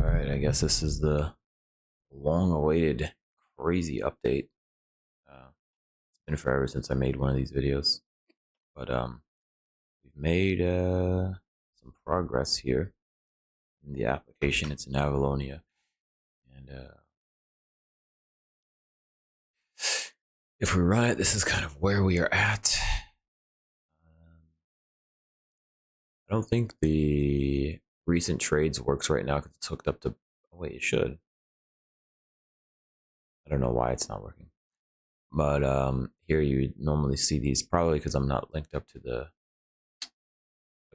All right, I guess this is the long-awaited crazy update. It's been forever since I made one of these videos, but we've made some progress here in the application. It's in Avalonia, and if we run it, this is kind of where we are at. I don't think the recent trades works right now because it's hooked up to. Oh, wait, it should. I don't know why it's not working. But here you normally see these, probably because I'm not linked up to the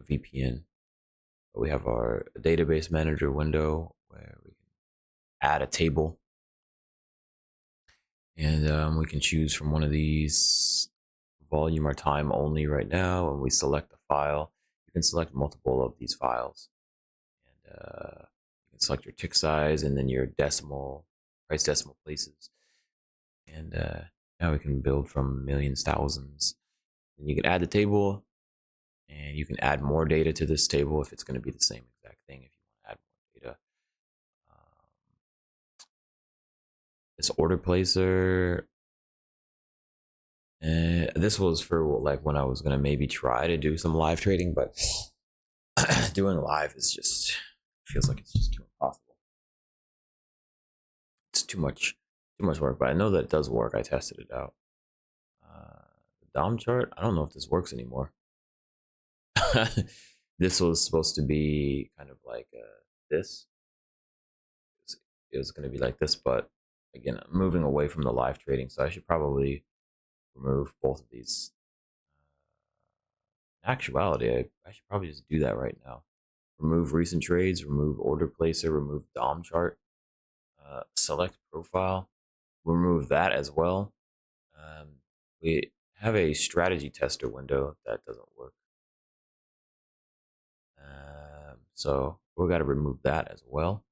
VPN. But we have our database manager window where we can add a table, and we can choose from one of these, volume or time only right now, and we select the file. You can select multiple of these files, and you can select your tick size and then your price decimal places, and now we can build from millions, thousands, and you can add the table, and you can add more data to this table if it's going to be the same exact thing. If you want to add more data, this order placer, this was for like when I was going to maybe try to do some live trading, but doing live is just feels like it's just too impossible. It's too much work, but I know that it does work. I tested it out. The DOM chart, I don't know if this works anymore. This was supposed to be kind of like this. It was going to be like this, but again, I'm moving away from the live trading, so I should probably remove both of these. In actuality, I should probably just do that right now. Remove recent trades, remove order placer, remove DOM chart, select profile, remove that as well. We have a strategy tester window that doesn't work. So we got to remove that as well.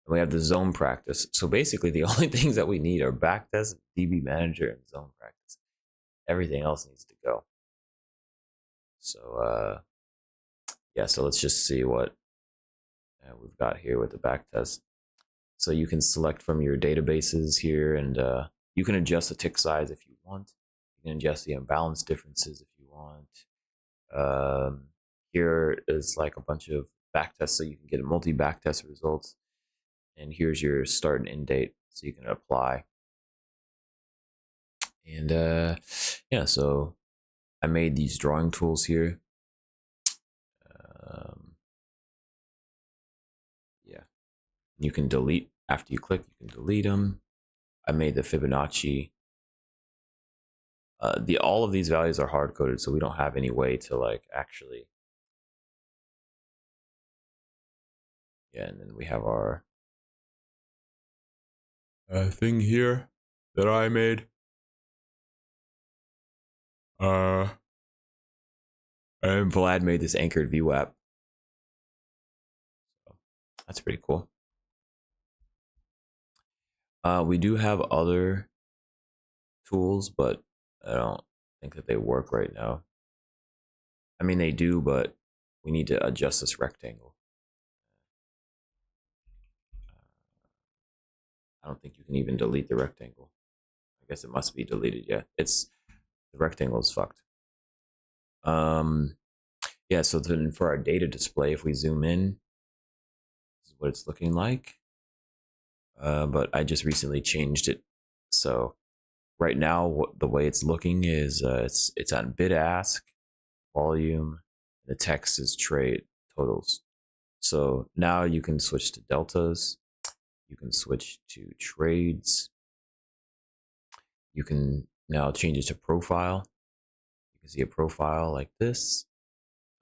We have the zone practice. So basically, the only things that we need are backtest, DB manager, and zone practice. Everything else needs to go. So yeah, so let's just see what we've got here with the backtest. So you can select from your databases here, and you can adjust the tick size if you want. You can adjust the imbalance differences if you want. Here is like a bunch of backtests, so you can get a multi-backtest results. And here's your start and end date, so you can apply. And yeah, so I made these drawing tools here. Yeah, you can delete after you click. You can delete them. I made the Fibonacci. All of these values are hard coded, so we don't have any way to like actually. Yeah, and then we have our thing here that I made. And Vlad made this anchored VWAP. So that's pretty cool. We do have other tools, but I don't think that they work right now. I mean, they do, but we need to adjust this rectangle. I don't think you can even delete the rectangle. I guess it must be deleted. Yeah, the rectangle is fucked. Yeah, so then for our data display, if we zoom in, this is what it's looking like. But I just recently changed it. So right now, the way it's looking is it's on bid ask, volume, the text is trade totals. So now you can switch to deltas. You can switch to trades. You can now change it to profile. You can see a profile like this.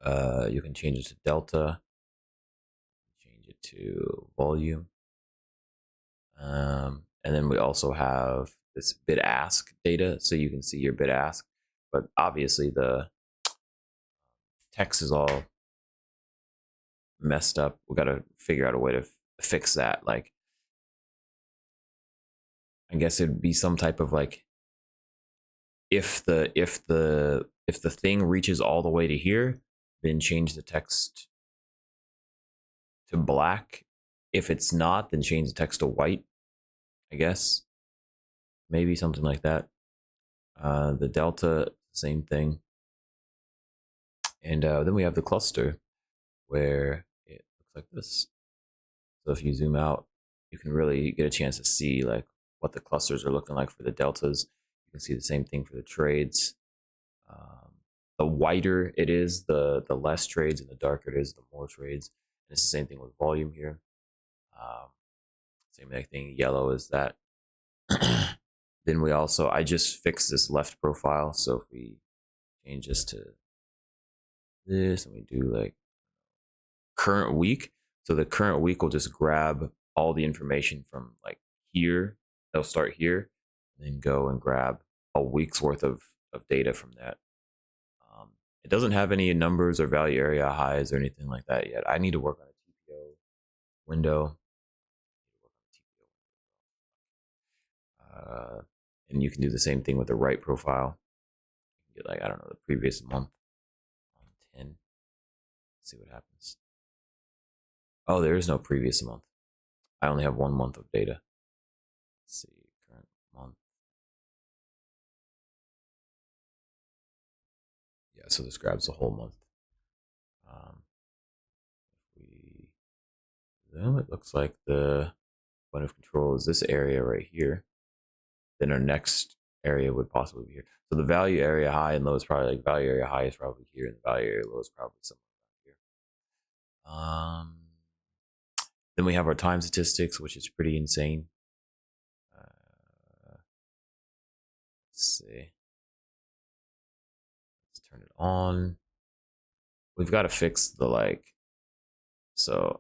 You can change it to delta. Change it to volume. And then we also have this bid ask data, so you can see your bid ask. But obviously the text is all messed up. We got to figure out a way to fix that. Like, I guess it'd be some type of like, if the thing reaches all the way to here, then change the text to black. If it's not, then change the text to white, I guess. Maybe something like that. The delta, same thing. And then we have the cluster where it looks like this. So if you zoom out, you can really get a chance to see like what the clusters are looking like for the deltas. You can see the same thing for the trades. The whiter it is, the less trades, and the darker it is, the more trades. And it's the same thing with volume here. Same thing, yellow is that. Then we also, I just fixed this left profile. So if we change this to this and we do like current week, so the current week will just grab all the information from like here. They'll start here and then go and grab a week's worth of data from that. It doesn't have any numbers or value area highs or anything like that yet. I need to work on a TPO window. And you can do the same thing with the right profile. You can get like, I don't know, the previous month on 10. See what happens. Oh, there is no previous month. I only have 1 month of data. Let's see, current month. Yeah, so this grabs the whole month. If we zoom, it looks like the point of control is this area right here. Then our next area would possibly be here. So the value area high and low is probably like value area high is probably here, and the value area low is probably somewhere around here. Then we have our time statistics, which is pretty insane. Let's see. Let's turn it on. We've got to fix the like. So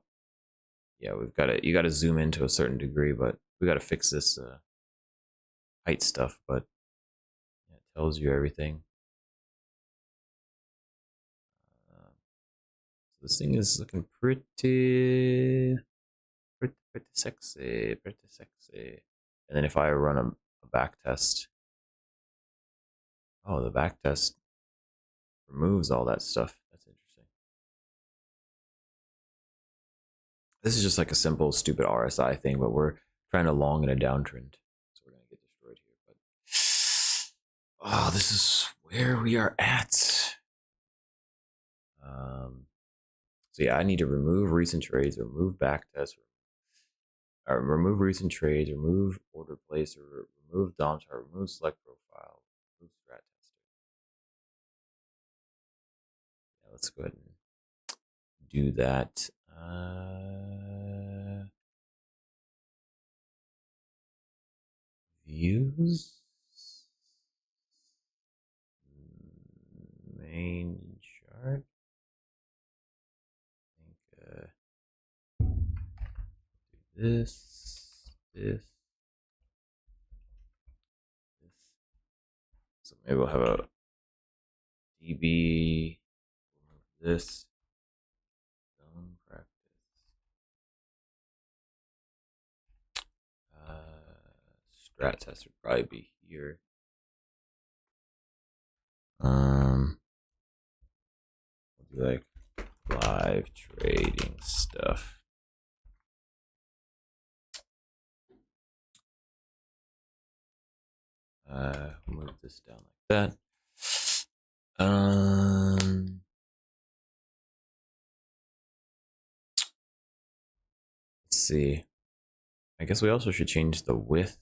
yeah, we've got to. You got to zoom in to a certain degree, but we got to fix this height stuff. But yeah, it tells you everything. So this thing is looking pretty sexy, pretty sexy. And then if I run a back test, oh, the back test removes all that stuff. That's interesting. This is just like a simple, stupid RSI thing, but we're trying to long in a downtrend. So we're going to get destroyed here. But oh, this is where we are at. So yeah, I need to remove recent trades, remove back tests, remove recent trades, remove order placer, remove DOM chart, remove select profile, remove strat tester. Yeah, let's go ahead and do that. Views, main chart. I think this. So maybe we'll have a DB. This zone practice. Strat test would probably be here. We'll do like live trading stuff. Move this down like that. Let's see. I guess we also should change the width.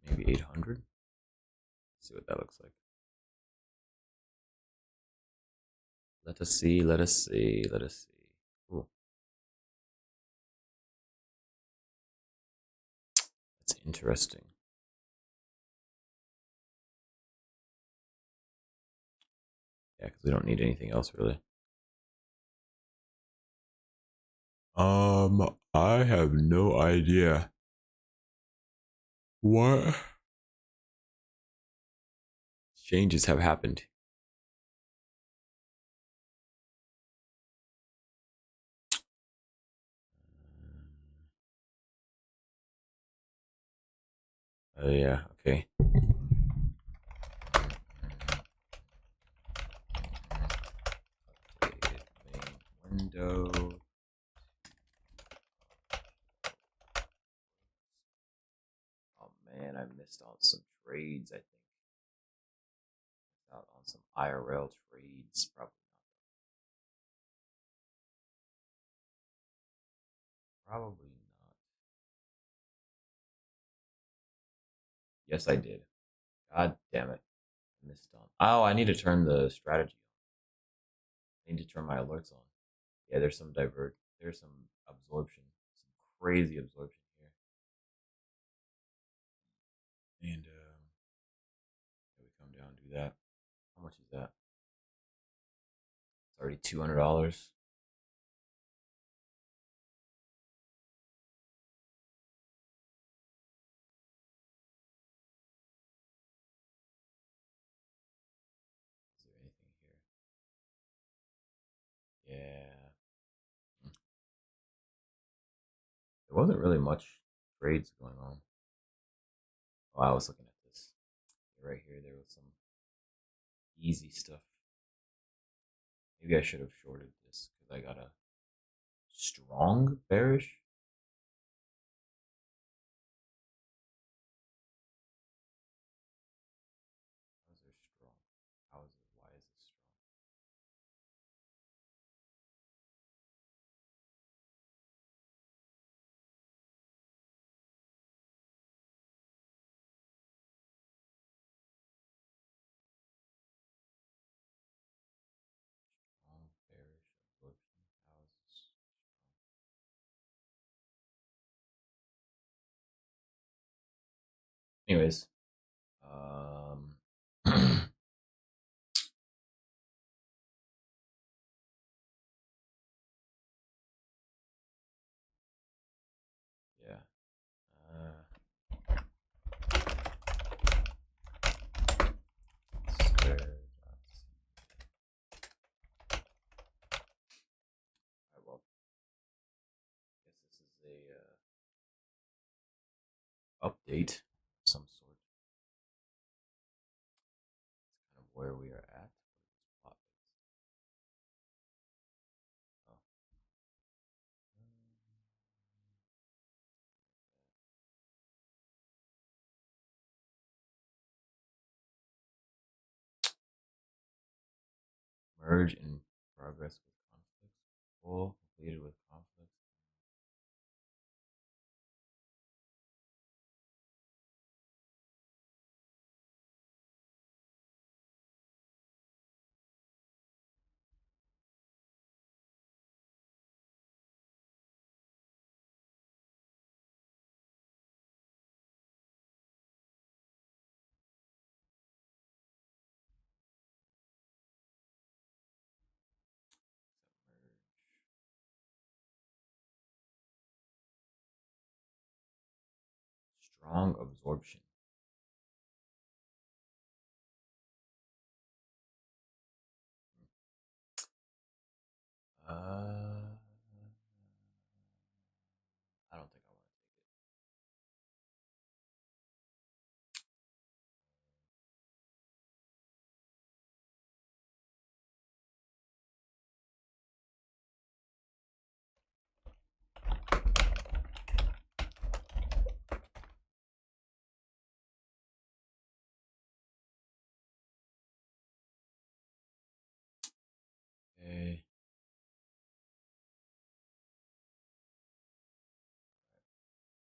Maybe 800. See what that looks like. Let us see. Let us see. Let us see. Cool. That's interesting. Yeah, because we don't need anything else really. I have no idea what changes have happened. Oh yeah, okay. window. Oh man, I missed out some trades. I think out on some IRL trades. Probably not. Yes, I did. God damn it, I missed on. Oh, I need to turn the strategy on. I need to turn my alerts on. Yeah, there's some divert. There's some absorption. Some crazy absorption here. And we come down and do that. How much is that? It's already $200. Is there anything here? Yeah. There wasn't really much trades going on. Oh, I was looking at this. Right here, there was some easy stuff. Maybe I should have shorted this because I got a strong bearish. How is it strong? How is it? Why is it strong? Strong bearish absorption. How is this strong? Anyways, yeah. Uh, well, I guess this is a update of some sort. It's kind of where we are at. What is plot based? Oh. Merge in progress with conflicts. Full completed with conflicts. Merge. Strong absorption.